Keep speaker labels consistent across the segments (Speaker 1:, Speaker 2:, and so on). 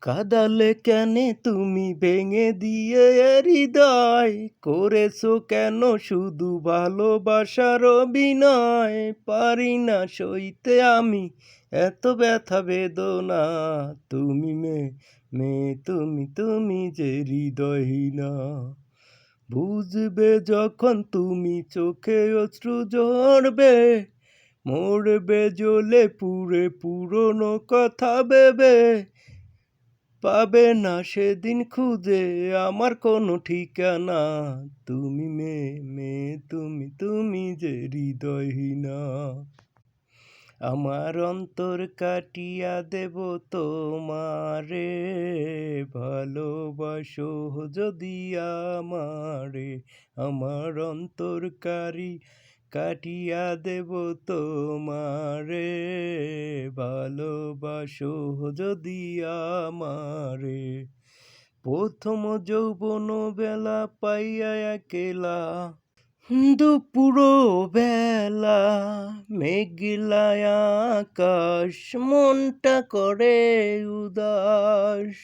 Speaker 1: কাঁদালে কেনে তুমি ভেঙে দিয়ে হৃদয়, করেছো কেন শুধু ভালোবাসার অভিনয়? পারি না সইতে আমি এত ব্যথা বেদনা। তুমি মেয়ে তুমি যে হৃদয়হীনা। বুঝবে যখন তুমি চোখে অশ্রু ঝরবে, মরবে জ্বলে পুড়ে পুরনো কথা ভেবে। পাবে না সেদিন খুঁজে আমার কোনো ঠিকানা। তুমি মেয়ে তুমি যে হৃদয়হীনা। আমার অন্তর কাটিয়া দেব তোমারে, ভালোবাসো যদি আমারে। আমার অন্তর কাটিয়া দেব তোমারে, ভালোবাসো যদি আমারে। প্রথম যৌবন বেলা পাইয়া একেলা, দুপুর বেলা মেঘলা আকাশ, মনটা করে উদাস।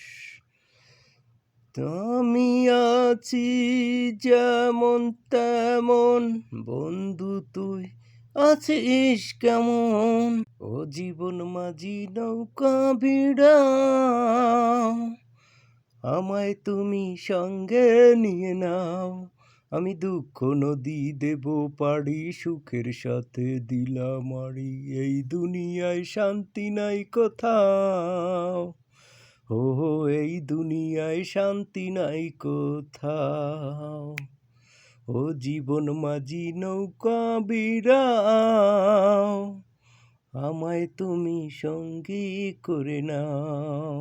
Speaker 1: আমি আছি যেমন তেমন, বন্ধু তুই আছিস কেমন? ও জীবন মাঝি নৌকা ভিড়াও, আমায় তুমি সঙ্গে নিয়ে নাও। আমি দুঃখ নদী দেব পাড়ি, সুখের সাথে দিলাম আড়ি। এই দুনিয়ায় শান্তি নাই কোথাও, ও এই দুনিয়ায় শান্তি নাই কোথাও। ও জীবন মাঝি নৌকা ভিড়াও, আমায় তুমি সঙ্গী করে নাও।